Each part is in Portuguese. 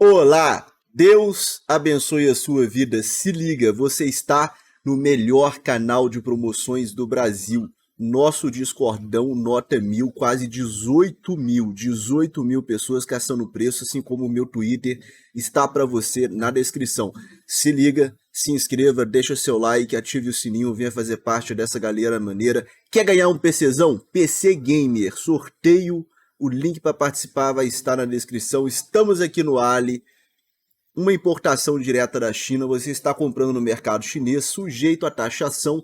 Olá, Deus abençoe a sua vida. Se liga, você está no melhor canal de promoções do Brasil. Nosso Discordão nota 1000, quase 18 mil pessoas caçando preço, assim como o meu Twitter está para você na descrição. Se liga, se inscreva, deixa seu like, ative o sininho, venha fazer parte dessa galera maneira. Quer ganhar um PCzão? PC Gamer, sorteio. O link para participar vai estar na descrição. Estamos aqui no Ali, uma importação direta da China. Você está comprando no mercado chinês, sujeito à taxação.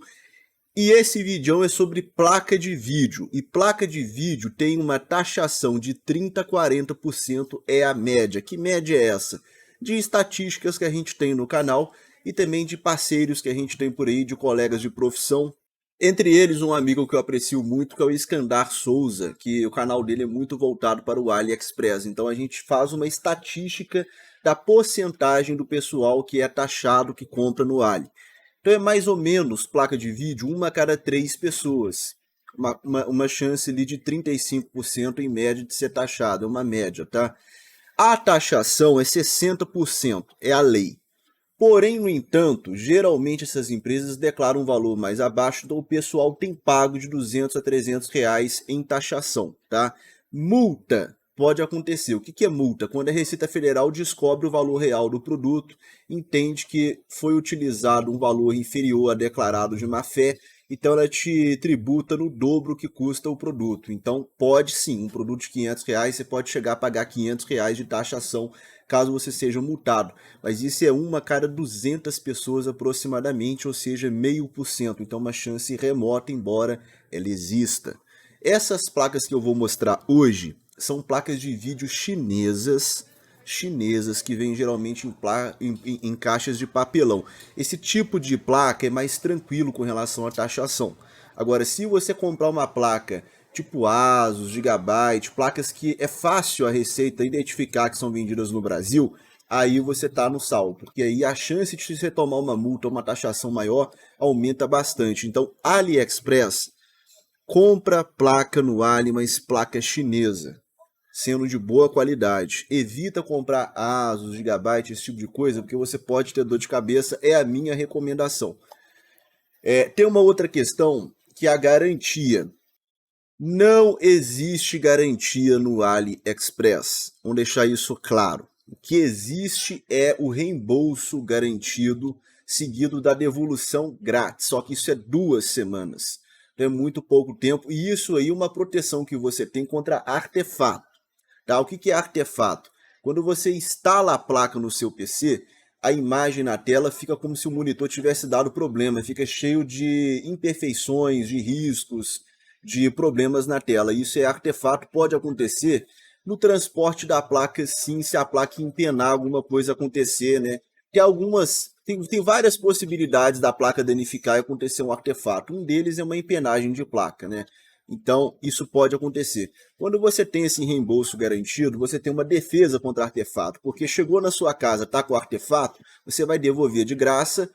E esse vídeo é sobre placa de vídeo. E placa de vídeo tem uma taxação de 30% a 40%, é a média. Que média é essa? De estatísticas que a gente tem no canal e também de parceiros que a gente tem por aí, de colegas de profissão. Entre eles, um amigo que eu aprecio muito, que é o Iskandar Souza, que o canal dele é muito voltado para o AliExpress. Então a gente faz uma estatística da porcentagem do pessoal que é taxado, que compra no Ali. Então é mais ou menos, placa de vídeo, uma a cada 3 pessoas. Uma chance ali de 35% em média de ser taxado, é uma média, tá? A taxação é 60%, é a lei. Porém, no entanto, geralmente essas empresas declaram um valor mais abaixo, então o pessoal tem pago de 200 a 300 reais em taxação, tá? Multa pode acontecer. O que é multa? Quando a Receita Federal descobre o valor real do produto, entende que foi utilizado um valor inferior a declarado de má fé, então ela te tributa no dobro que custa o produto. Então pode sim, um produto de 500 reais, você pode chegar a pagar 500 reais de taxação caso você seja multado. Mas isso é uma a cada 200 pessoas aproximadamente, ou seja, 0,5%. Então uma chance remota, embora ela exista. Essas placas que eu vou mostrar hoje são placas de vídeo chinesas que vêm geralmente em caixas de papelão. Esse tipo de placa é mais tranquilo com relação à taxação. Agora, se você comprar uma placa tipo Asus, Gigabyte, placas que é fácil a Receita identificar que são vendidas no Brasil, aí você está no saldo, porque aí a chance de você tomar uma multa ou uma taxação maior aumenta bastante. Então, AliExpress, compra placa no Ali, mas placa chinesa, sendo de boa qualidade. Evita comprar Asus, Gigabyte, esse tipo de coisa, porque você pode ter dor de cabeça, é a minha recomendação. Tem uma outra questão, que é a garantia. Não existe garantia no AliExpress. Vamos deixar isso claro. O que existe é o reembolso garantido, seguido da devolução grátis. Só que isso é 2 semanas. Então é muito pouco tempo. E isso aí é uma proteção que você tem contra artefato. Tá? O que é artefato? Quando você instala a placa no seu PC, a imagem na tela fica como se o monitor tivesse dado problema. Fica cheio de imperfeições, de riscos, de problemas na tela. Isso é artefato, pode acontecer no transporte da placa, sim, se a placa empenar, alguma coisa acontecer, né? Tem várias possibilidades da placa danificar e acontecer um artefato. Um deles é uma empenagem de placa, né? Então, isso pode acontecer. Quando você tem esse reembolso garantido, você tem uma defesa contra artefato, porque chegou na sua casa, tá com artefato, você vai devolver de graça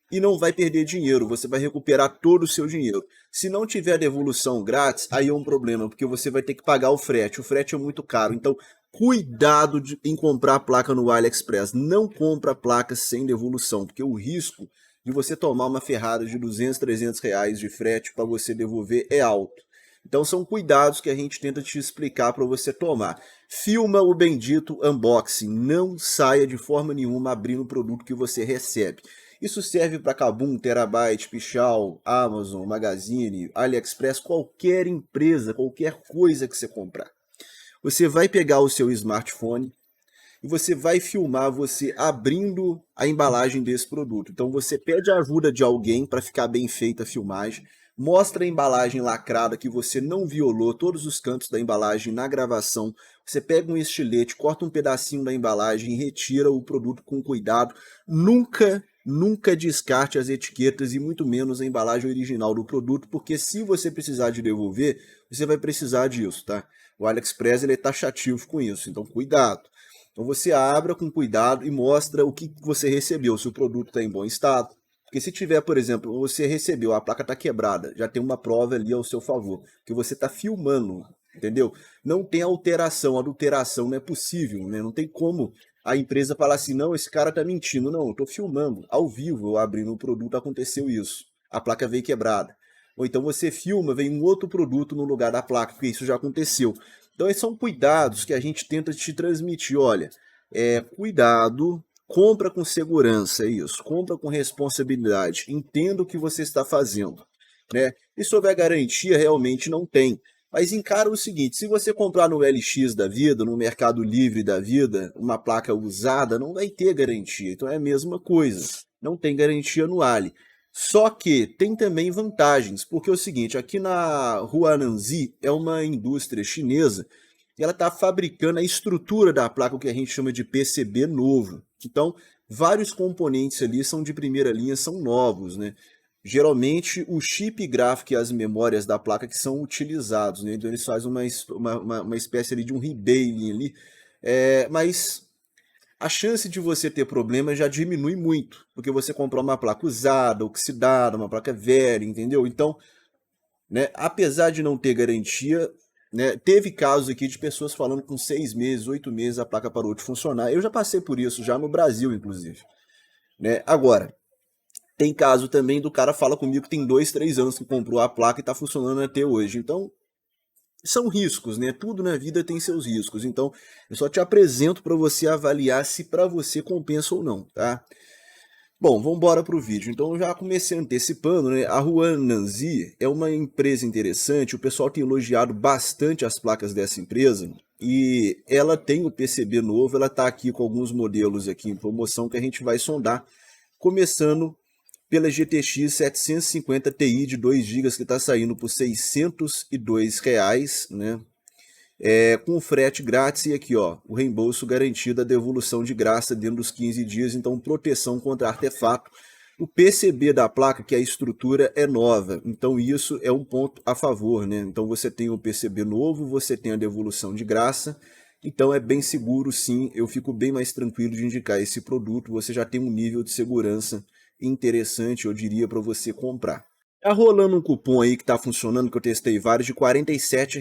e não vai perder dinheiro, você vai recuperar todo o seu dinheiro. Se não tiver devolução grátis, aí é um problema, porque você vai ter que pagar o frete é muito caro. Então, cuidado em comprar placa no AliExpress. Não compra placa sem devolução, porque o risco de você tomar uma ferrada de 200, 300 reais de frete para você devolver é alto. Então são cuidados que a gente tenta te explicar para você tomar. Filma o bendito unboxing, não saia de forma nenhuma abrindo o produto que você recebe. Isso serve para Kabum, Terabyte, Pichau, Amazon, Magazine, AliExpress, qualquer empresa, qualquer coisa que você comprar. Você vai pegar o seu smartphone e você vai filmar você abrindo a embalagem desse produto. Então você pede a ajuda de alguém para ficar bem feita a filmagem, mostra a embalagem lacrada que você não violou todos os cantos da embalagem na gravação. Você pega um estilete, corta um pedacinho da embalagem e retira o produto com cuidado. Nunca descarte as etiquetas e muito menos a embalagem original do produto, porque se você precisar de devolver, você vai precisar disso, tá? O AliExpress ele é taxativo com isso, então cuidado. Então você abra com cuidado e mostra o que você recebeu, se o produto está em bom estado. Porque se tiver, por exemplo, você recebeu, a placa está quebrada, já tem uma prova ali ao seu favor, que você está filmando entendeu? Não tem alteração, adulteração, não é possível, né? Não tem como a empresa falar assim, não, esse cara tá mentindo. Não, eu tô filmando, ao vivo, eu abrindo o produto, aconteceu isso. A placa veio quebrada. Ou então você filma, vem um outro produto no lugar da placa, porque isso já aconteceu. Então esses são cuidados que a gente tenta te transmitir. Olha, cuidado, compra com segurança, é isso. Compra com responsabilidade. Entenda o que você está fazendo, né? E sobre a garantia, realmente não tem. Mas encara o seguinte, se você comprar no LX da vida, no Mercado Livre da vida, uma placa usada, não vai ter garantia. Então é a mesma coisa. Não tem garantia no Ali. Só que tem também vantagens, porque é o seguinte, aqui na Huananzi é uma indústria chinesa e ela está fabricando a estrutura da placa, o que a gente chama de PCB novo. Então, vários componentes ali são de primeira linha, são novos, né? Geralmente, o chip gráfico e as memórias da placa que são utilizados, né? Então, eles fazem uma espécie ali de um rebaling ali, mas a chance de você ter problema já diminui muito, porque você comprou uma placa usada, oxidada, uma placa velha, entendeu? Então, né, apesar de não ter garantia, né, teve casos aqui de pessoas falando que com 6 meses, 8 meses a placa parou de funcionar. Eu já passei por isso, já no Brasil, inclusive. Né? Agora, tem caso também do cara fala comigo que tem 2, 3 anos que comprou a placa e está funcionando até hoje. Então, são riscos, né? Tudo na vida tem seus riscos. Então, eu só te apresento para você avaliar se para você compensa ou não, tá? Bom, vamos embora para o vídeo. Então, eu já comecei antecipando, né? A Huananzi é uma empresa interessante. O pessoal tem elogiado bastante as placas dessa empresa. E ela tem o PCB novo. Ela está aqui com alguns modelos aqui em promoção que a gente vai sondar. Começando pela GTX 750 Ti de 2 GB que está saindo por R$ 602, né? Com frete grátis e aqui ó, o reembolso garantido, a devolução de graça dentro dos 15 dias, então proteção contra artefato. O PCB da placa, que a estrutura é nova, então isso é um ponto a favor, né? Então você tem o PCB novo, você tem a devolução de graça, então é bem seguro sim, eu fico bem mais tranquilo de indicar esse produto, você já tem um nível de segurança interessante, eu diria, para você comprar. Tá rolando um cupom aí que tá funcionando, que eu testei vários, de R$ 47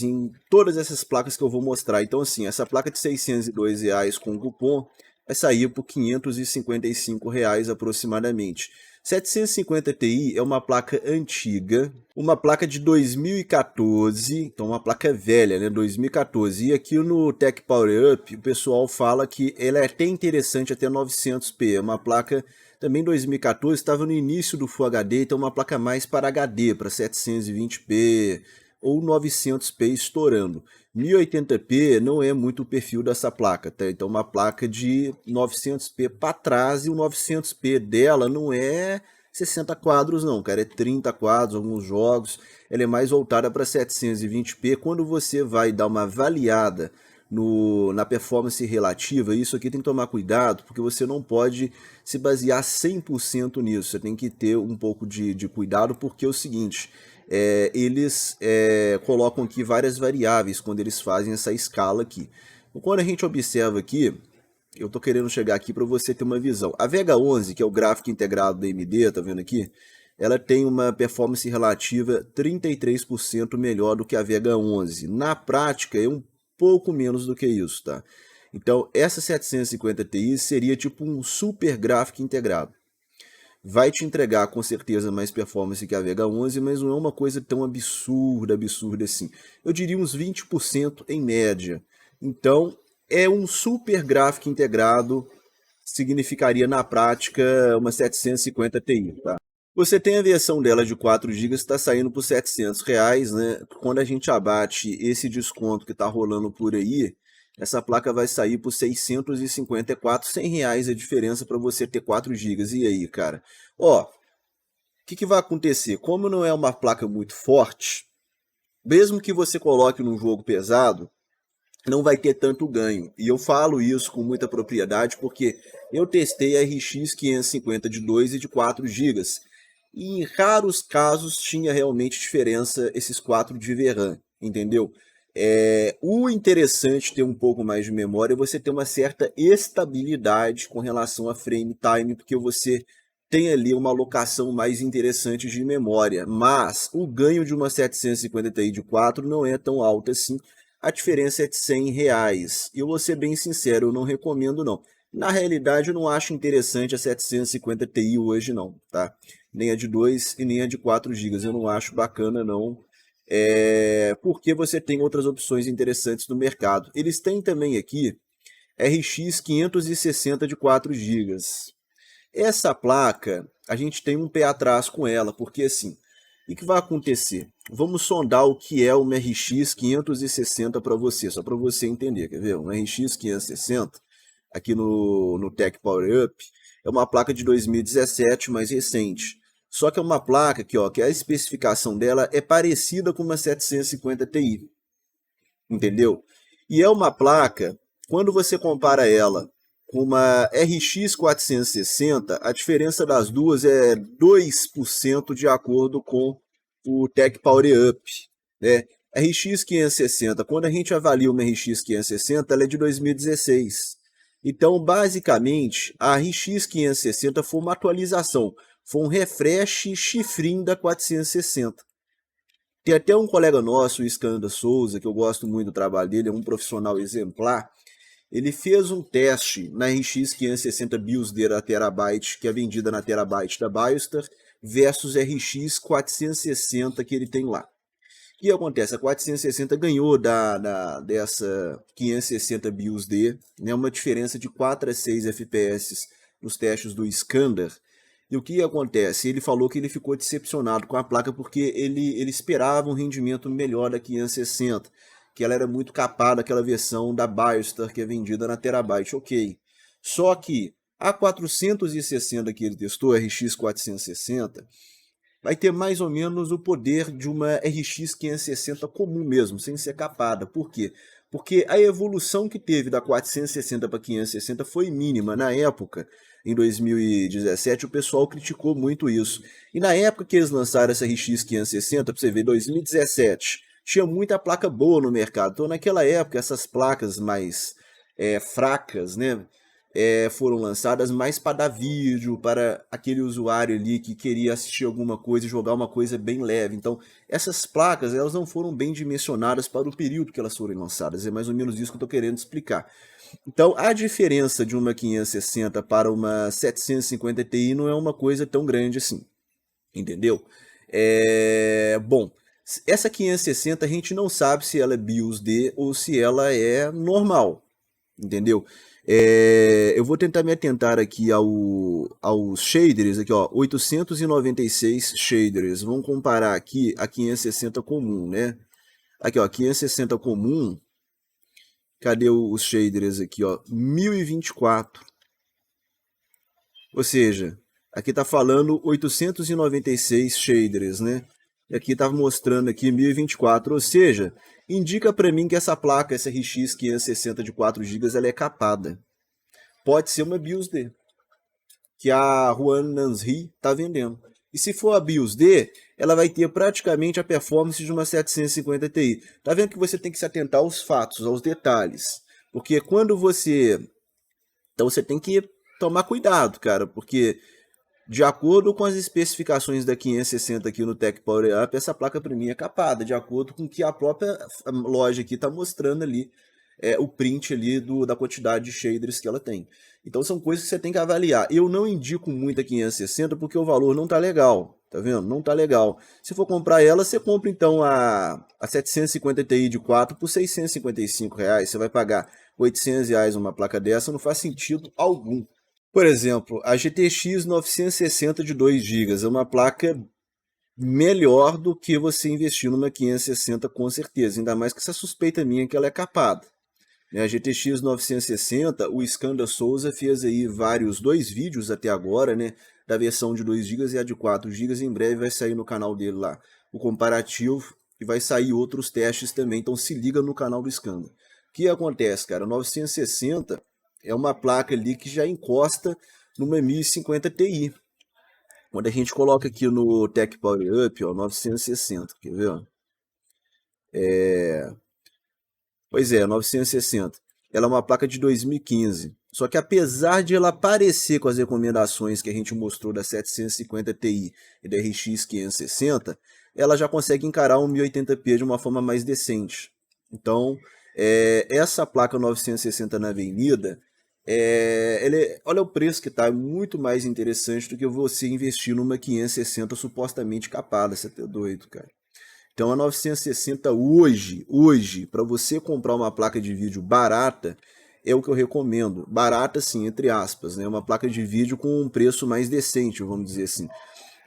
em todas essas placas que eu vou mostrar. Então assim, essa placa de R$ 602 com cupom vai sair por R$ 555 aproximadamente. 750 Ti é uma placa antiga, uma placa de 2014, então uma placa velha, né, 2014. E aqui no Tech Power Up o pessoal fala que ela é até interessante até 900p, é uma placa também 2014, estava no início do Full HD, então uma placa mais para HD, para 720p ou 900p estourando. 1080p não é muito o perfil dessa placa, tá? Então uma placa de 900p para trás, e o 900p dela não é 60 quadros não, cara, é 30 quadros, alguns jogos. Ela é mais voltada para 720p. Quando você vai dar uma avaliada na performance relativa, isso aqui tem que tomar cuidado, porque você não pode se basear 100% nisso, você tem que ter um pouco de cuidado, porque é o seguinte, eles colocam aqui várias variáveis quando eles fazem essa escala aqui. Então, quando a gente observa aqui, eu estou querendo chegar aqui para você ter uma visão. A Vega 11, que é o gráfico integrado da AMD, tá vendo aqui? Ela tem uma performance relativa 33% melhor do que a Vega 11. Na prática, é um pouco menos do que isso, tá? Então, essa 750 Ti seria tipo um super gráfico integrado. Vai te entregar com certeza mais performance que a Vega 11, mas não é uma coisa tão absurda assim. Eu diria uns 20% em média. Então, é um super gráfico integrado, significaria na prática uma 750 Ti, tá? Você tem a versão dela de 4 GB que está saindo por R$ 700, né? Quando a gente abate esse desconto que está rolando por aí, essa placa vai sair por 654, R$ 100 a diferença para você ter 4 GB. E aí, cara? Ó, o que vai acontecer? Como não é uma placa muito forte, mesmo que você coloque num jogo pesado, não vai ter tanto ganho. E eu falo isso com muita propriedade porque eu testei a RX 550 de 2 e de 4 GB. E em raros casos tinha realmente diferença esses 4 de VRAM, entendeu? O interessante ter um pouco mais de memória é você ter uma certa estabilidade com relação a frame time, porque você tem ali uma alocação mais interessante de memória, mas o ganho de uma 750 Ti de 4 não é tão alto assim, a diferença é de R$ 100. Eu vou ser bem sincero, eu não recomendo não. Na realidade, eu não acho interessante a 750 Ti hoje não, tá? Nem a de 2 e nem a de 4 GB, eu não acho bacana não, porque você tem outras opções interessantes no mercado. Eles têm também aqui RX 560 de 4 GB. Essa placa, a gente tem um pé atrás com ela, porque assim, o que vai acontecer? Vamos sondar o que é uma RX 560 para você, só para você entender, quer ver? Uma RX 560, aqui no Tech Power Up, é uma placa de 2017, mais recente. Só que é uma placa que, ó, que a especificação dela é parecida com uma 750 Ti, entendeu? E é uma placa, quando você compara ela com uma RX 460, a diferença das duas é 2% de acordo com o Tech Power Up, né? RX 560, quando a gente avalia uma RX 560, ela é de 2016. Então, basicamente, a RX 560 foi uma atualização, foi um refresh chifrinho da 460. Tem até um colega nosso, o Iskandar Souza, que eu gosto muito do trabalho dele, é um profissional exemplar. Ele fez um teste na RX 560 BIOS da Terabyte, que é vendida na Terabyte da Biostar, versus RX 460 que ele tem lá. O que acontece? A 460 ganhou dessa 560 BIOS-D, né, uma diferença de 4 a 6 FPS nos testes do Iskandar. E o que acontece? Ele falou que ele ficou decepcionado com a placa porque ele esperava um rendimento melhor da 560, que ela era muito capada, aquela versão da Biostar que é vendida na Terabyte, ok. Só que a 460 que ele testou, a RX 460, vai ter mais ou menos o poder de uma RX 560 comum mesmo, sem ser capada. Por quê? Porque a evolução que teve da 460 para 560 foi mínima. Na época, em 2017, o pessoal criticou muito isso. E na época que eles lançaram essa RX 560, para você ver, 2017, tinha muita placa boa no mercado. Então, naquela época, essas placas mais fracas, né, foram lançadas mais para dar vídeo, para aquele usuário ali que queria assistir alguma coisa e jogar uma coisa bem leve. Então, essas placas elas não foram bem dimensionadas para o período que elas foram lançadas. É mais ou menos isso que eu estou querendo explicar. Então, a diferença de uma 560 para uma 750 Ti não é uma coisa tão grande assim, entendeu? Bom, essa 560 a gente não sabe se ela é BIOS-D ou se ela é normal, entendeu? Eu vou tentar me atentar aqui aos shaders, aqui ó, 896 shaders. Vamos comparar aqui a 560 comum, né? Aqui ó, 560 comum, cadê os shaders aqui ó? 1024. Ou seja, aqui tá falando 896 shaders, né? E aqui tá mostrando aqui 1024, ou seja, indica para mim que essa placa, essa RX 560 de 4 GB, ela é capada. Pode ser uma BIOS-D, que a Juan Nansri está vendendo. E se for a BIOS-D, ela vai ter praticamente a performance de uma 750 Ti. Tá vendo que você tem que se atentar aos fatos, aos detalhes. Porque quando você... Então você tem que tomar cuidado, cara, porque de acordo com as especificações da 560 aqui no Tech Power Up, essa placa para mim é capada, de acordo com o que a própria loja aqui está mostrando ali, o print ali da quantidade de shaders que ela tem. Então são coisas que você tem que avaliar. Eu não indico muito a 560 porque o valor não tá legal, tá vendo? Não tá legal. Se for comprar ela, você compra então a 750 Ti de 4 por R$ 655. Você vai pagar R$ 800 uma placa dessa, não faz sentido algum. Por exemplo, a GTX 960 de 2 GB é uma placa melhor do que você investir numa 560 com certeza, ainda mais que essa suspeita minha que ela é capada. A GTX 960, o Iskandar Souza fez aí dois vídeos até agora, né, da versão de 2 GB e a de 4 GB, em breve vai sair no canal dele lá o comparativo e vai sair outros testes também, então se liga no canal do Iskandar. O que acontece, cara? 960 é uma placa ali que já encosta numa 1050 Ti. Quando a gente coloca aqui no Tech Power Up, ó, 960, quer ver? Ó? Pois é, 960. Ela é uma placa de 2015. Só que apesar de ela parecer com as recomendações que a gente mostrou da 750 Ti e da RX 560, ela já consegue encarar um 1080p de uma forma mais decente. Então, essa placa 960 na Avenida, olha o preço que tá, é muito mais interessante do que você investir numa 560 supostamente capada, você tá doido, cara. Então a 960 hoje, para você comprar uma placa de vídeo barata, é o que eu recomendo. Barata, sim, entre aspas, né? Uma placa de vídeo com um preço mais decente, vamos dizer assim.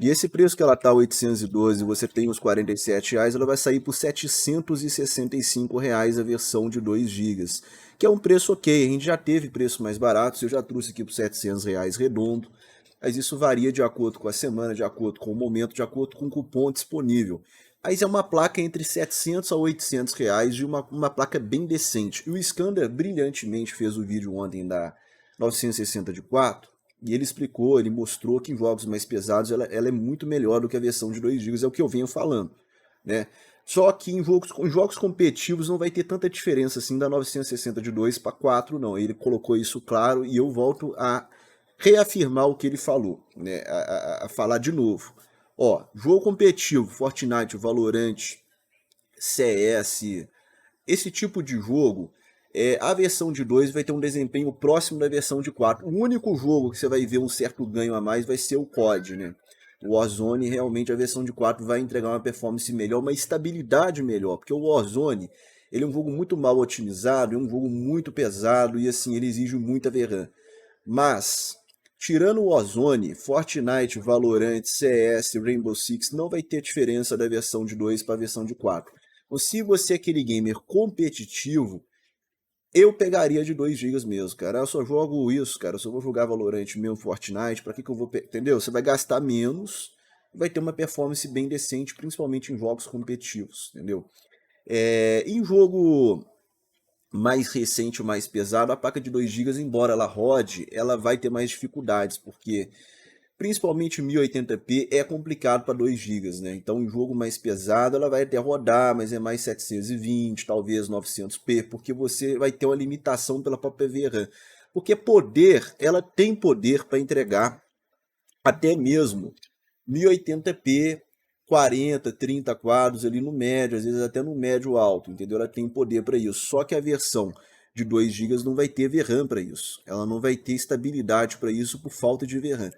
E esse preço que ela tá 812, você tem os R$ 47, ela vai sair por R$ 765 a versão de 2 gigas, que é um preço ok. A gente já teve preço mais baratos, eu já trouxe aqui por R$ 700 redondo, mas isso varia de acordo com a semana, de acordo com o momento, de acordo com o cupom disponível. Aí é uma placa entre R$ 700 a R$ 800 de uma placa bem decente. E o Skander brilhantemente fez o vídeo ontem da 960 de 4, e ele explicou, ele mostrou que em jogos mais pesados ela é muito melhor do que a versão de 2 GB, é o que eu venho falando, né? Só que em jogos competitivos não vai ter tanta diferença assim da 960 de 2 para 4, não. Ele colocou isso claro e eu volto a reafirmar o que ele falou, né? A falar de novo. Ó, jogo competitivo, Fortnite, Valorant, CS, esse tipo de jogo, a versão de 2 vai ter um desempenho próximo da versão de 4. O único jogo que você vai ver um certo ganho a mais vai ser o COD, né? O Warzone, realmente, a versão de 4 vai entregar uma performance melhor, uma estabilidade melhor, porque o Warzone, ele é um jogo muito mal otimizado, é um jogo muito pesado e assim, ele exige muita VRAM. Mas, tirando o Warzone, Fortnite, Valorant, CS, Rainbow Six, não vai ter diferença da versão de 2 para a versão de 4. Ou se você é aquele gamer competitivo, eu pegaria de 2 GB mesmo, cara. Eu só jogo isso, cara. Eu só vou jogar Valorant mesmo, Fortnite. Pra que eu vou... Entendeu? Você vai gastar menos e vai ter uma performance bem decente, principalmente em jogos competitivos, entendeu? Em jogo mais recente, mais pesado, a placa de 2 GB, embora ela rode, ela vai ter mais dificuldades, porque principalmente 1080p é complicado para 2 GB, né? Então, em jogo mais pesado, ela vai até rodar, mas é mais 720, talvez 900p, porque você vai ter uma limitação pela própria VRAM. Porque poder, ela tem poder para entregar até mesmo 1080p, 40, 30 quadros ali no médio, às vezes até no médio alto, entendeu? Ela tem poder para isso. Só que a versão de 2 GB não vai ter VRAM para isso. Ela não vai ter estabilidade para isso por falta de VRAM.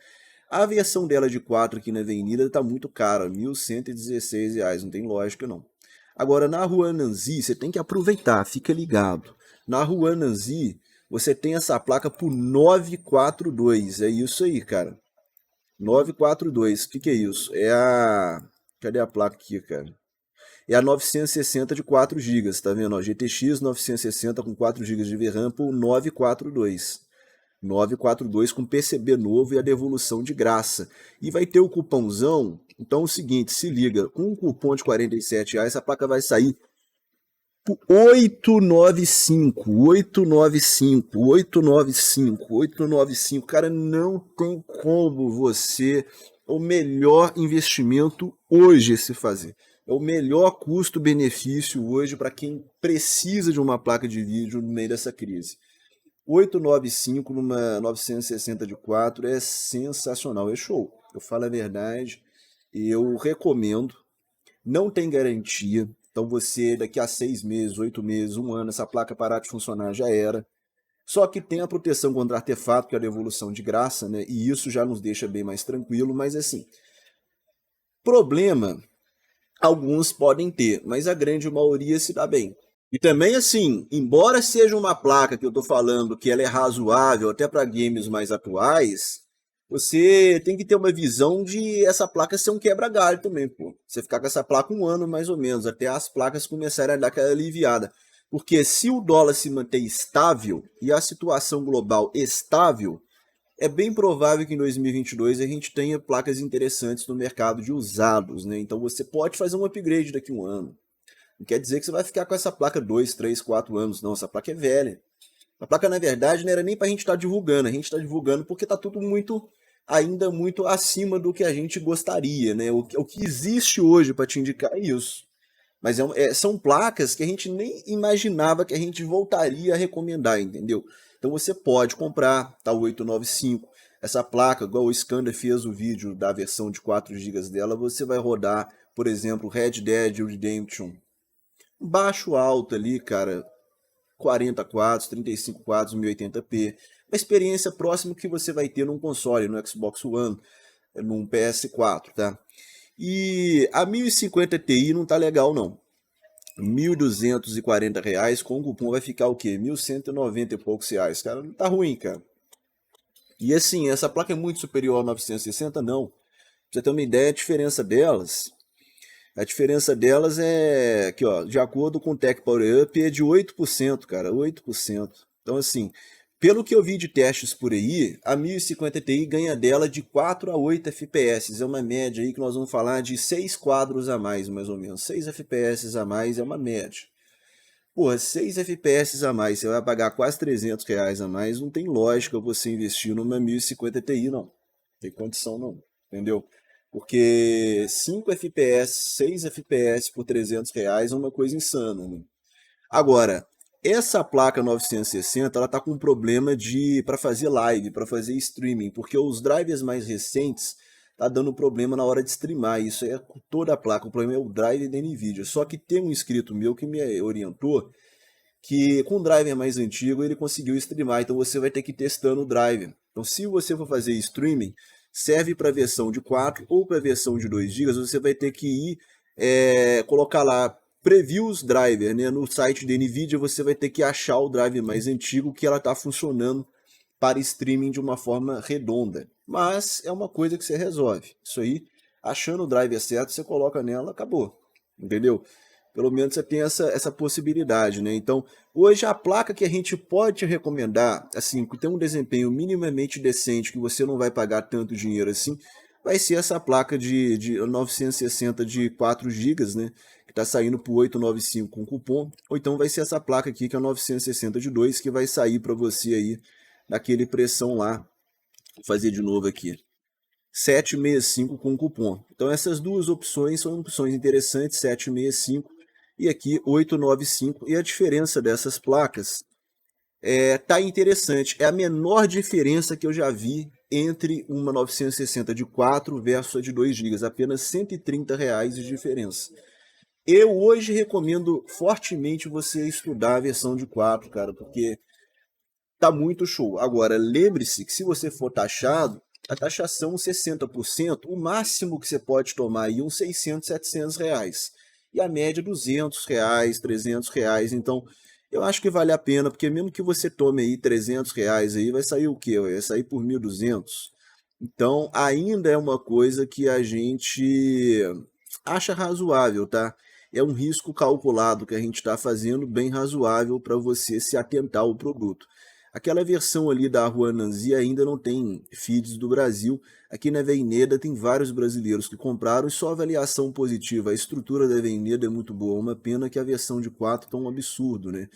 A versão dela de 4 aqui na Avenida está muito cara, R$ 1.116, não tem lógica não. Agora na Rua Nanzi, você tem que aproveitar, fica ligado. Na Rua Nanzi, você tem essa placa por 942, é isso aí, cara. 942, o que é isso? Cadê a placa aqui, cara? É a 960 de 4 GB, tá vendo? Ó, GTX 960 com 4 GB de VRAM por 942. 942 com PCB novo e a devolução de graça. E vai ter o cupomzão. Então é o seguinte, se liga, com um cupom de R$ 47, essa placa vai sair por 895, 895, 895, 895. Cara, não tem como você, o melhor investimento hoje se fazer. É o melhor custo-benefício hoje para quem precisa de uma placa de vídeo no meio dessa crise. 895 numa 960 de 4 é sensacional, é show. Eu falo a verdade, eu recomendo. Não tem garantia, então você daqui a 6 meses, 8 meses, 1 ano, essa placa parar de funcionar já era. Só que tem a proteção contra artefato, que é a devolução de graça, né? E isso já nos deixa bem mais tranquilo, mas assim, problema alguns podem ter, mas a grande maioria se dá bem. E também assim, embora seja uma placa que eu tô falando que ela é razoável até para games mais atuais, você tem que ter uma visão de essa placa ser um quebra-galho também, pô. Você ficar com essa placa 1 ano mais ou menos, até as placas começarem a dar aquela aliviada. Porque se o dólar se manter estável e a situação global estável, é bem provável que em 2022 a gente tenha placas interessantes no mercado de usados, né? Então você pode fazer um upgrade daqui a 1 ano. Não quer dizer que você vai ficar com essa placa 2, 3, 4 anos, não. Essa placa é velha. A placa, na verdade, não era nem para a gente estar divulgando. A gente está divulgando porque está tudo ainda muito acima do que a gente gostaria, né? O que existe hoje para te indicar é isso. Mas são placas que a gente nem imaginava que a gente voltaria a recomendar, entendeu? Então você pode comprar, tá 895. Essa placa, igual o Skander fez o vídeo da versão de 4 GB dela, você vai rodar, por exemplo, Red Dead Redemption. Baixo alto ali, cara, 40 quadros, 35 quadros, 1080p. Uma experiência próxima que você vai ter num console, no Xbox One, num PS4, tá? E a 1050 Ti não tá legal não. R$ 1.240, com o cupom vai ficar o quê? 1.190 e poucos reais, cara, não tá ruim, cara. E assim, essa placa é muito superior ao 960? Não. Pra você ter uma ideia, a diferença delas é aqui, ó, de acordo com o Tech Power Up, é de 8%, cara, 8%. Então assim, pelo que eu vi de testes por aí, a 1050 Ti ganha dela de 4 a 8 FPS, é uma média aí que nós vamos falar de 6 quadros a mais ou menos. 6 FPS a mais é uma média. Porra, 6 FPS a mais, você vai pagar quase R$ 300 a mais, não tem lógica você investir numa 1050 Ti, não. Não tem condição, não. Entendeu? Porque 5 FPS, 6 FPS por R$ 300 é uma coisa insana, né? Agora, essa placa 960, ela tá com um problema de para fazer live, para fazer streaming, porque os drivers mais recentes tá dando problema na hora de streamar. Isso é com toda a placa, o problema é o driver da Nvidia. Só que tem um inscrito meu que me orientou que com o driver mais antigo ele conseguiu streamar, então você vai ter que ir testando o driver. Então se você for fazer streaming, serve para a versão de 4 ou para a versão de 2 GB, você vai ter que ir colocar lá previews driver, né? No site da Nvidia você vai ter que achar o driver mais antigo que ela está funcionando para streaming de uma forma redonda. Mas é uma coisa que você resolve. Isso aí, achando o driver certo, você coloca nela, acabou. Entendeu? Pelo menos você tem essa possibilidade, né? Então, hoje a placa que a gente pode te recomendar, assim, que tem um desempenho minimamente decente, que você não vai pagar tanto dinheiro assim, vai ser essa placa de 960 de 4 GB, né? Que está saindo por 895 com cupom. Ou então vai ser essa placa aqui, que é 960 de 2, que vai sair para você aí, naquele pressão lá. Vou fazer de novo aqui. 765 com cupom. Então essas duas opções são opções interessantes, 765 e aqui 895, e a diferença dessas placas tá interessante. É a menor diferença que eu já vi entre uma 960 de 4 versus a de 2 GB, apenas R$ 130 de diferença. Eu hoje recomendo fortemente você estudar a versão de 4, cara, porque tá muito show. Agora, lembre-se que se você for taxado, a taxação 60%, o máximo que você pode tomar aí uns 600, R$ 700. E a média R$ 200, R$ 300. Então, eu acho que vale a pena, porque mesmo que você tome aí R$ 300 aí, vai sair o quê? Vai sair por 1.200. Então, ainda é uma coisa que a gente acha razoável, tá? É um risco calculado que a gente está fazendo, bem razoável para você se atentar ao produto. Aquela versão ali da Ruananzi ainda não tem feeds do Brasil. Aqui na Veineda tem vários brasileiros que compraram e só avaliação positiva. A estrutura da Veineda é muito boa. Uma pena que a versão de 4 tá um absurdo, né?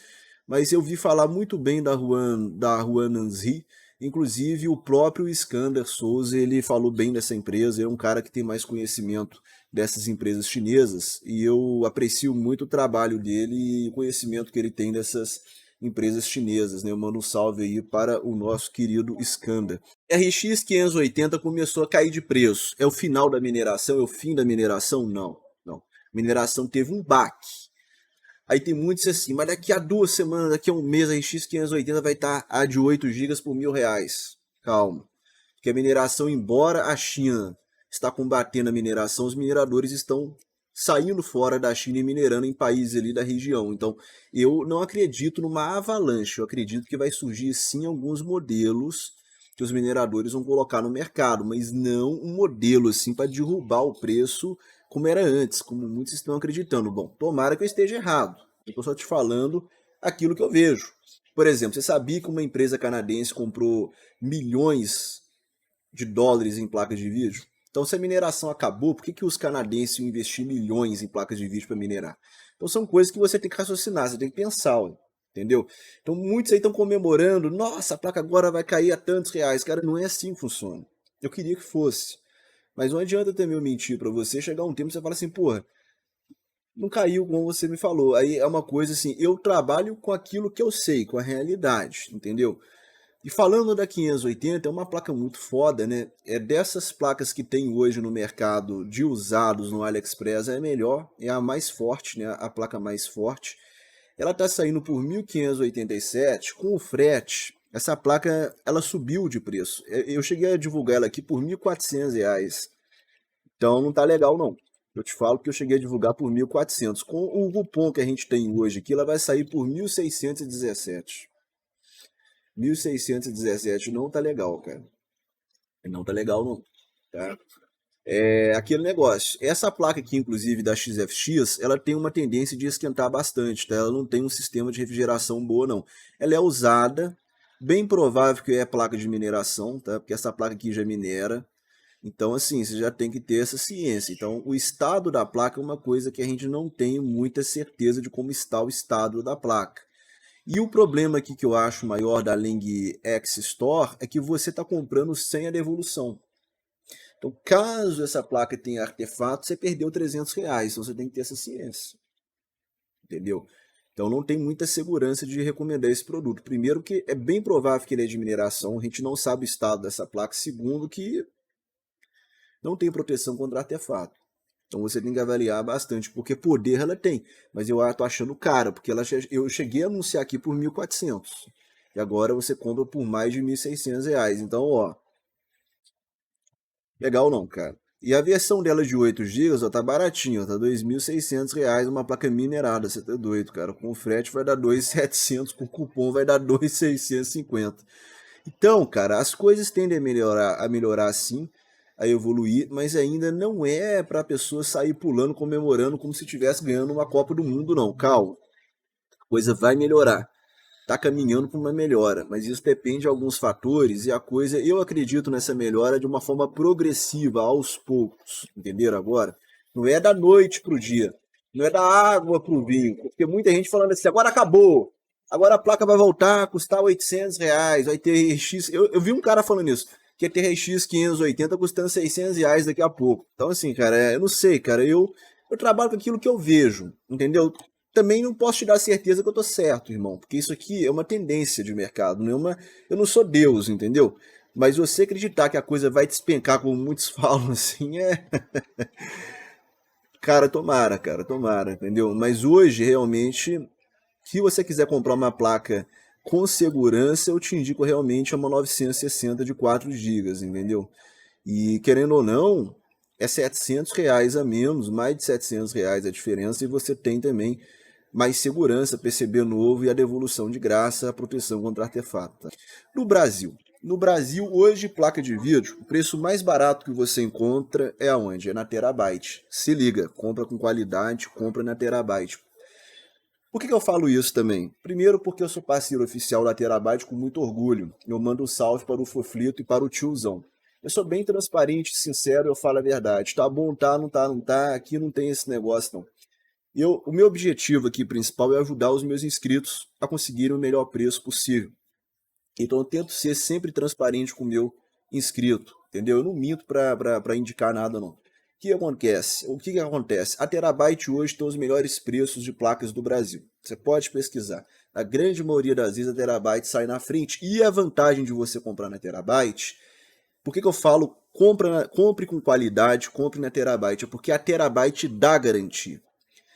Mas eu vi falar muito bem da Ruananzi. Inclusive o próprio Skander Souza, ele falou bem dessa empresa. É um cara que tem mais conhecimento dessas empresas chinesas. E eu aprecio muito o trabalho dele e o conhecimento que ele tem dessas empresas chinesas, né? Eu mando um salve aí para o nosso querido Skander. RX 580 começou a cair de preço. É o final da mineração? É o fim da mineração? Não, não. Mineração teve um baque. Aí tem muitos assim, mas daqui a 2 semanas, daqui a um mês, a RX 580 vai estar a de 8 GB por R$ 1.000. Calma. Porque a mineração, embora a China está combatendo a mineração, os mineradores estão saindo fora da China e minerando em países ali da região. Então, eu não acredito numa avalanche. Eu acredito que vai surgir sim alguns modelos que os mineradores vão colocar no mercado, mas não um modelo assim para derrubar o preço como era antes, como muitos estão acreditando. Bom, tomara que eu esteja errado. Eu estou só te falando aquilo que eu vejo. Por exemplo, você sabia que uma empresa canadense comprou milhões de dólares em placas de vídeo? Então, se a mineração acabou, por que os canadenses iam investir milhões em placas de vídeo para minerar? Então, são coisas que você tem que raciocinar, você tem que pensar, entendeu? Então, muitos aí estão comemorando, nossa, a placa agora vai cair a tantos reais. Cara, não é assim que funciona. Eu queria que fosse. Mas não adianta também eu mentir para você, chegar um tempo e você fala assim, porra, Não caiu como você me falou. Aí é uma coisa assim, eu trabalho com aquilo que eu sei, com a realidade, entendeu? E falando da 580, é uma placa muito foda, né? É dessas placas que tem hoje no mercado de usados no AliExpress, é a melhor, é a mais forte, né? A placa mais forte. Ela tá saindo por 1.587 com o frete. Essa placa, ela subiu de preço. Eu cheguei a divulgar ela aqui por R$ 1.400. Então não tá legal não. Eu te falo que eu cheguei a divulgar por 1.400. Com o cupom que a gente tem hoje aqui, ela vai sair por 1.617. 1.617 não tá legal, cara. Não tá legal não, tá? É aquele negócio. Essa placa aqui, inclusive, da XFX, ela tem uma tendência de esquentar bastante, tá? Ela não tem um sistema de refrigeração boa, não. Ela é usada, bem provável que é placa de mineração, tá? Porque essa placa aqui já minera. Então, assim, você já tem que ter essa ciência. Então, o estado da placa é uma coisa que a gente não tem muita certeza de como está o estado da placa. E o problema aqui que eu acho maior da Ling X Store é que você está comprando sem a devolução. Então, caso essa placa tenha artefato, você perdeu R$ 300. Então, você tem que ter essa ciência. Entendeu? Então, não tem muita segurança de recomendar esse produto. Primeiro, que é bem provável que ele é de mineração, a gente não sabe o estado dessa placa. Segundo, que não tem proteção contra artefato. Então você tem que avaliar bastante, porque poder ela tem. Mas eu tô achando caro, porque eu cheguei a anunciar aqui por 1.400. E agora você compra por mais de R$ 1.600. Então, ó, legal não, cara. E a versão dela de 8 GB, ó, tá baratinho, ó, tá R$ 2.600, uma placa minerada, você tá doido, cara. Com frete vai dar 2.700, com cupom vai dar 2.650. Então, cara, as coisas tendem a melhorar sim, a evoluir, mas ainda não é para a pessoa sair pulando, comemorando como se estivesse ganhando uma Copa do Mundo, não. Calma, a coisa vai melhorar. Tá caminhando para uma melhora, mas isso depende de alguns fatores e a coisa, eu acredito nessa melhora de uma forma progressiva, aos poucos, entenderam agora? Não é da noite pro dia, não é da água pro vinho, porque muita gente falando assim, agora acabou, agora a placa vai voltar a custar R$ 800, vai ter RX, eu vi um cara falando isso, que ia ter RX 580 custando R$ 600 daqui a pouco. Então assim, cara, eu não sei, cara, eu trabalho com aquilo que eu vejo, entendeu? Também não posso te dar certeza que eu tô certo, irmão, porque isso aqui é uma tendência de mercado, não é uma, eu não sou Deus, entendeu? Mas você acreditar que a coisa vai despencar, como muitos falam assim, cara, tomara, entendeu? Mas hoje, realmente, se você quiser comprar uma placa com segurança, eu te indico realmente uma 960 de 4 gigas, entendeu? E querendo ou não, é R$ 700 a menos, mais de R$ 700 a diferença, e você tem também mais segurança, PCB novo e a devolução de graça, a proteção contra artefato. Tá? No Brasil, hoje, placa de vídeo, o preço mais barato que você encontra é aonde? É na Terabyte. Se liga, compra com qualidade, compra na Terabyte. Por que eu falo isso também? Primeiro porque eu sou parceiro oficial da Terabyte com muito orgulho. Eu mando um salve para o Foflito e para o tiozão. Eu sou bem transparente, sincero, eu falo a verdade. Tá bom, tá, não tá, não tá. Aqui não tem esse negócio, não. O meu objetivo aqui principal é ajudar os meus inscritos a conseguirem o melhor preço possível. Então eu tento ser sempre transparente com o meu inscrito, entendeu? Eu não minto para indicar nada, não. O que acontece? A Terabyte hoje tem os melhores preços de placas do Brasil. Você pode pesquisar. Na grande maioria das vezes a Terabyte sai na frente. E a vantagem de você comprar na Terabyte, por que eu falo compre com qualidade, compre na Terabyte? É porque a Terabyte dá garantia.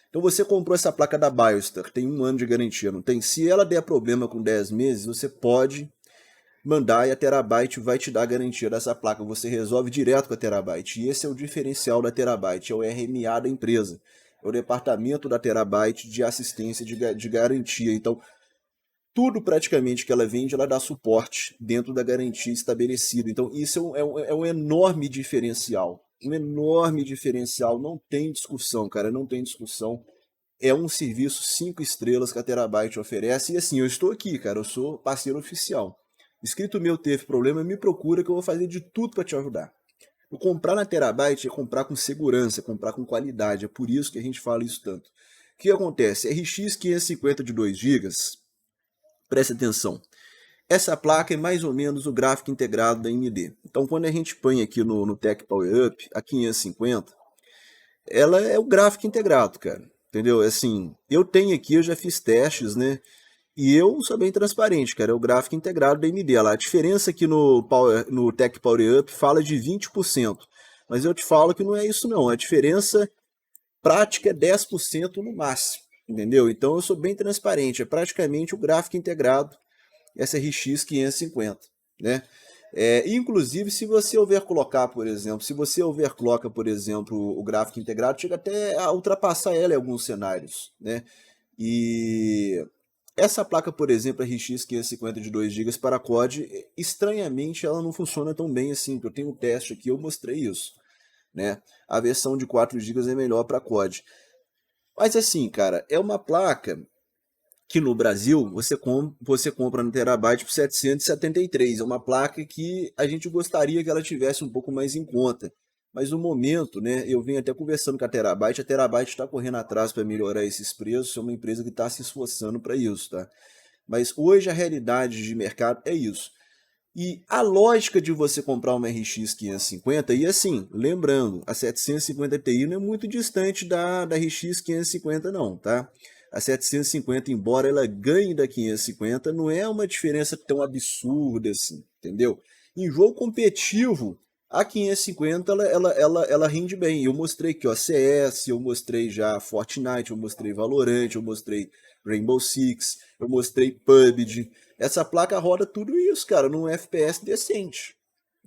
Então você comprou essa placa da Biostar, tem 1 ano de garantia, não tem? Se ela der problema com 10 meses, você pode mandar e a Terabyte vai te dar a garantia dessa placa. Você resolve direto com a Terabyte. E esse é o diferencial da Terabyte, é o RMA da empresa. É o departamento da Terabyte de assistência de garantia. Então, tudo praticamente que ela vende, ela dá suporte dentro da garantia estabelecida. Então, isso é um enorme diferencial. Um enorme diferencial. Não tem discussão, cara. Não tem discussão. É um serviço 5 estrelas que a Terabyte oferece. E assim, eu estou aqui, cara. Eu sou parceiro oficial. Inscrito meu teve problema, me procura que eu vou fazer de tudo para te ajudar. O comprar na Terabyte é comprar com segurança, é comprar com qualidade. É por isso que a gente fala isso tanto. O que acontece? RX 550 de 2 gigas. Preste atenção. Essa placa é mais ou menos o gráfico integrado da AMD. Então, quando a gente põe aqui no Tech Power Up, a 550, ela é o gráfico integrado, cara. entendeu? Assim, eu tenho aqui, eu já fiz testes, né? E eu sou bem transparente, cara. É o gráfico integrado da AMD. Lá, a diferença aqui no Tech Power Up fala de 20%. Mas eu te falo que não é isso não. A diferença prática é 10% no máximo. Entendeu? Então eu sou bem transparente. É praticamente o gráfico integrado SRX 550, né? Inclusive, se você overclockar, por exemplo, se você overclocka, por exemplo, o gráfico integrado, chega até a ultrapassar ela em alguns cenários, né? E essa placa, por exemplo, RX 550 de 2 GB para COD, estranhamente ela não funciona tão bem assim, eu tenho um teste aqui, eu mostrei isso, né? A versão de 4 GB é melhor para COD. Mas assim, cara, é uma placa que no Brasil você compra no Terabyte por 773. É uma placa que a gente gostaria que ela tivesse um pouco mais em conta. Mas no momento, né, eu venho até conversando com a Terabyte está correndo atrás para melhorar esses preços, é uma empresa que está se esforçando para isso, tá? Mas hoje a realidade de mercado é isso. E a lógica de você comprar uma RX 550, e assim, lembrando, a 750 Ti não é muito distante da RX 550 não, tá? A 750, embora ela ganhe da 550, não é uma diferença tão absurda assim, entendeu? Em jogo competitivo, a 550 ela rende bem. Eu mostrei aqui, ó, CS, eu mostrei já Fortnite, eu mostrei Valorant, eu mostrei Rainbow Six, eu mostrei PUBG. Essa placa roda tudo isso, cara, num FPS decente.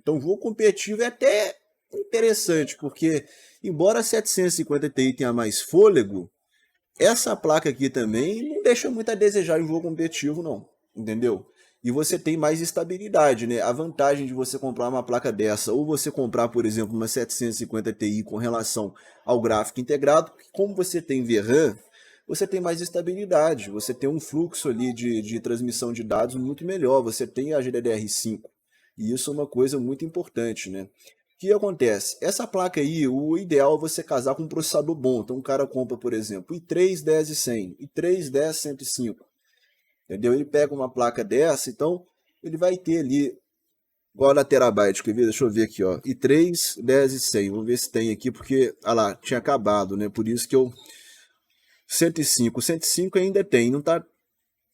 Então, o jogo competitivo é até interessante, porque embora a 750 Ti tenha mais fôlego, essa placa aqui também não deixa muito a desejar em jogo competitivo, não. Entendeu? E você tem mais estabilidade, né? A vantagem de você comprar uma placa dessa, ou você comprar, por exemplo, uma 750 Ti com relação ao gráfico integrado, como você tem VRAM, você tem mais estabilidade, você tem um fluxo ali de transmissão de dados muito melhor, você tem a GDDR5. E isso é uma coisa muito importante, né? O que acontece? Essa placa aí, o ideal é você casar com um processador bom. Então o cara compra, por exemplo, i3 10100, i3 10105. Entendeu? Ele pega uma placa dessa, então ele vai ter ali, igual na Terabyte, quer ver? Deixa eu ver aqui, ó, i3 10100. Vamos ver se tem aqui, porque, ah lá, tinha acabado, né? Por isso que eu 105. O 105 ainda tem, não tá.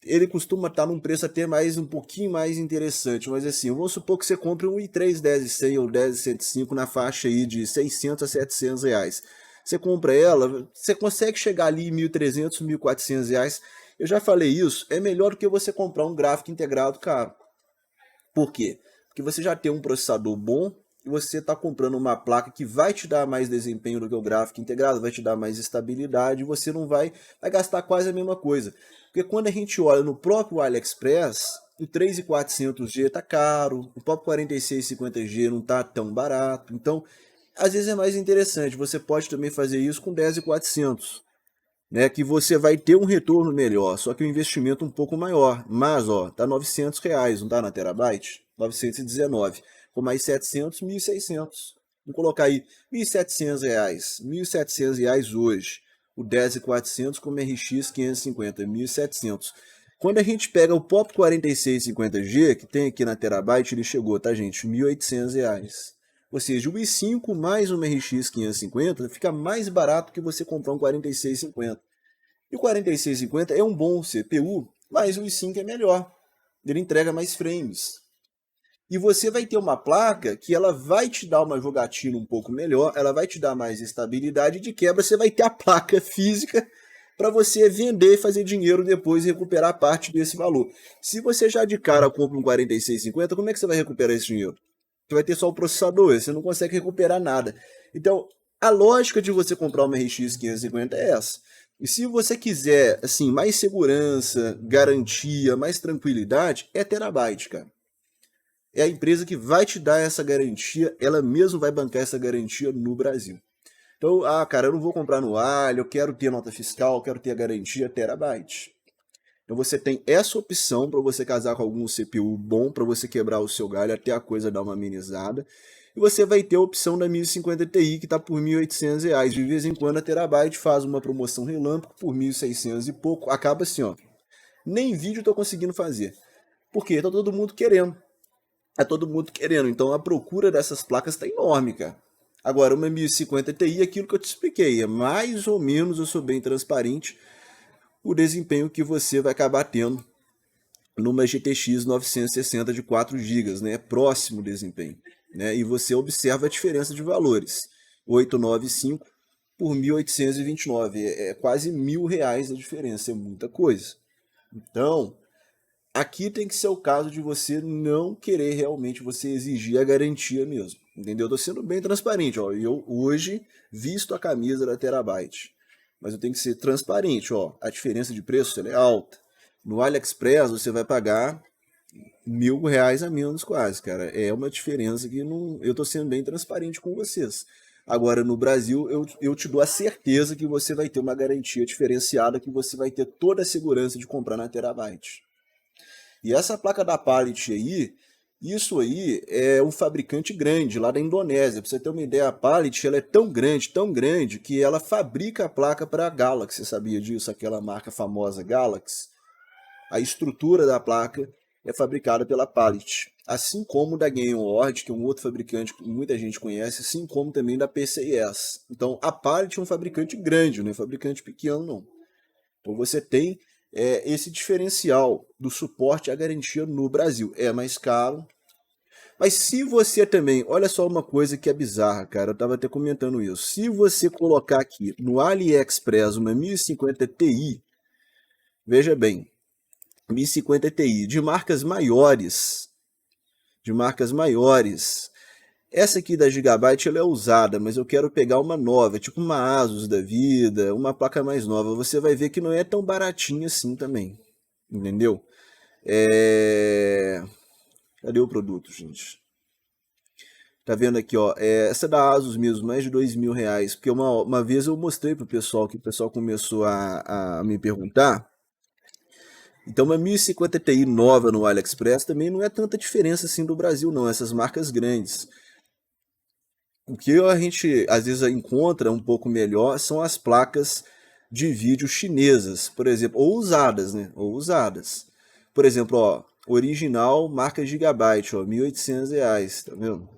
Ele costuma estar num preço até mais um pouquinho mais interessante, mas assim, vamos supor que você compre um i3 10100 ou 10105 na faixa aí de 600 a 700 reais. Você compra ela, você consegue chegar ali em 1.300, 1.400 reais. Eu já falei isso, é melhor do que você comprar um gráfico integrado caro. Por quê? Porque você já tem um processador bom e você está comprando uma placa que vai te dar mais desempenho do que o gráfico integrado, vai te dar mais estabilidade e você não vai gastar quase a mesma coisa. Porque quando a gente olha no próprio AliExpress, o 3400G está caro, o próprio 4650G não está tão barato. Então, às vezes é mais interessante. Você pode também fazer isso com 10400, né, que você vai ter um retorno melhor, só que o investimento um pouco maior. Mas, ó, tá R$ 900, não tá na Terabyte? 919. Com mais 700, 1.600. Vamos colocar aí R$ 1.700. R$ 1.700 hoje. O 10400 com RX 550, 1.700. Quando a gente pega o Pop 4650G, que tem aqui na Terabyte, ele chegou, tá, gente? R$ 1.800. Ou seja, o i5 mais uma RX 550 fica mais barato que você comprar um 4650. E o 4650 é um bom CPU, mas o i5 é melhor. Ele entrega mais frames. E você vai ter uma placa que ela vai te dar uma jogatina um pouco melhor, ela vai te dar mais estabilidade e de quebra você vai ter a placa física para você vender e fazer dinheiro depois e recuperar parte desse valor. Se você já de cara compra um 4650, como é que você vai recuperar esse dinheiro? Você vai ter só o processador, você não consegue recuperar nada. Então, a lógica de você comprar uma RX 550 é essa. E se você quiser, assim, mais segurança, garantia, mais tranquilidade, é Terabyte, cara. É a empresa que vai te dar essa garantia, ela mesmo vai bancar essa garantia no Brasil. Então, cara, eu não vou comprar no Alho, eu quero ter nota fiscal, eu quero ter a garantia Terabyte. Então você tem essa opção para você casar com algum CPU bom, para você quebrar o seu galho até a coisa dar uma amenizada. E você vai ter a opção da 1050 Ti, que está por R$ 1.800. De vez em quando a Terabyte faz uma promoção relâmpago por 1.600 e pouco. Acaba assim, ó. Nem vídeo eu tô conseguindo fazer. Porque tá todo mundo querendo. É todo mundo querendo. Então a procura dessas placas tá enorme, cara. Agora, uma 1050 Ti, aquilo que eu te expliquei, é mais ou menos, eu sou bem transparente, o desempenho que você vai acabar tendo numa GTX 960 de 4 GB, né? É próximo desempenho, né? E você observa a diferença de valores. 895 por 1829, é quase R$ 1.000 a diferença, é muita coisa. Então, aqui tem que ser o caso de você não querer realmente você exigir a garantia mesmo, entendeu? Eu tô sendo bem transparente, ó. Eu hoje visto a camisa da Terabyte, mas eu tenho que ser transparente, ó. A diferença de preço ela é alta. No AliExpress você vai pagar R$ 1.000 a menos quase, cara. É uma diferença que não. Eu tô sendo bem transparente com vocês. Agora, no Brasil, eu te dou a certeza que você vai ter uma garantia diferenciada, que você vai ter toda a segurança de comprar na Terabyte. E essa placa da Pallet aí, isso aí é um fabricante grande lá da Indonésia. Pra você ter uma ideia, a Pallet ela é tão grande, que ela fabrica a placa para a Galaxy. Você sabia disso? Aquela marca famosa Galaxy. A estrutura da placa é fabricada pela Pallet. Assim como da Gameworld, que é um outro fabricante que muita gente conhece, assim como também da PCIS. Então a Pallet é um fabricante grande, não é um fabricante pequeno não. Então você tem esse diferencial do suporte à garantia no Brasil. É mais caro. Mas se você também, olha só uma coisa que é bizarra, cara, eu estava até comentando isso. Se você colocar aqui no AliExpress uma 1050 Ti, veja bem, 1050 Ti de marcas maiores. Essa aqui da Gigabyte ela é usada, mas eu quero pegar uma nova, tipo uma Asus da vida, uma placa mais nova. Você vai ver que não é tão baratinha assim também, entendeu? Cadê o produto, gente? Tá vendo aqui, ó? Essa é da Asus mesmo, mais de R$ 2.000. Porque uma vez eu mostrei pro pessoal, que o pessoal começou a me perguntar. Então uma 1050 Ti nova no AliExpress também não é tanta diferença assim do Brasil, não. Essas marcas grandes. O que a gente às vezes encontra um pouco melhor são as placas de vídeo chinesas, por exemplo, ou usadas, né? Ou usadas. Por exemplo, ó, original marca Gigabyte, ó, R$ 1.800, tá vendo?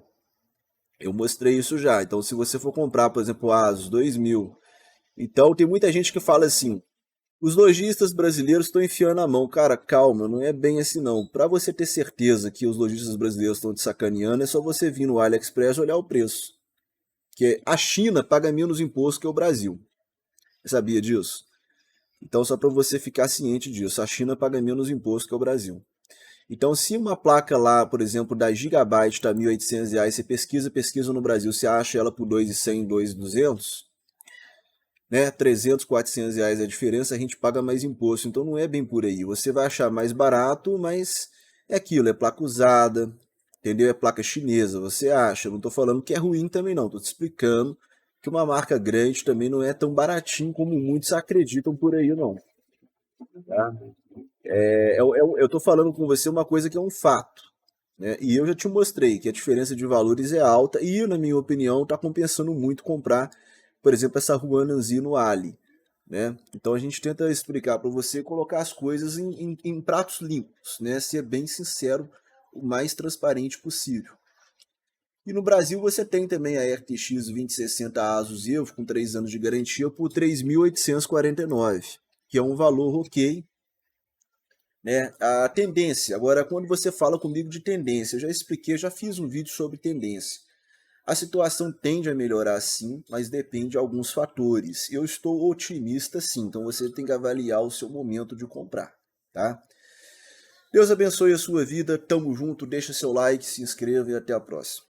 Eu mostrei isso já. Então, se você for comprar, por exemplo, o Asus 2000, então tem muita gente que fala assim: os lojistas brasileiros estão enfiando a mão. Cara, calma, não é bem assim não. Para você ter certeza que os lojistas brasileiros estão te sacaneando, é só você vir no AliExpress e olhar o preço. Que a China paga menos imposto que o Brasil. Você sabia disso? Então, só para você ficar ciente disso, a China paga menos imposto que o Brasil. Então, se uma placa lá, por exemplo, da Gigabyte está R$ 1.800, você pesquisa no Brasil, você acha ela por 2.100, 2.200, né? 300, R$ 400 é a diferença, a gente paga mais imposto. Então, não é bem por aí. Você vai achar mais barato, mas é aquilo, é placa usada, entendeu? É placa chinesa, você acha. Não estou falando que é ruim também não, estou te explicando que uma marca grande também não é tão baratinho como muitos acreditam por aí, não. Tá? Eu estou falando com você uma coisa que é um fato, né? E eu já te mostrei que a diferença de valores é alta e, na minha opinião, está compensando muito comprar, por exemplo, essa Ruananzi no Ali, né? Então a gente tenta explicar para você, colocar as coisas em pratos limpos, né? Ser bem sincero, o mais transparente possível. E no Brasil você tem também a RTX 2060 Asus EVO com 3 anos de garantia por 3.849, que é um valor ok, né? A tendência, agora quando você fala comigo de tendência, eu já expliquei, já fiz um vídeo sobre tendência. A situação tende a melhorar sim, mas depende de alguns fatores. Eu estou otimista sim, então você tem que avaliar o seu momento de comprar, tá? Deus abençoe a sua vida, tamo junto, deixa seu like, se inscreva e até a próxima.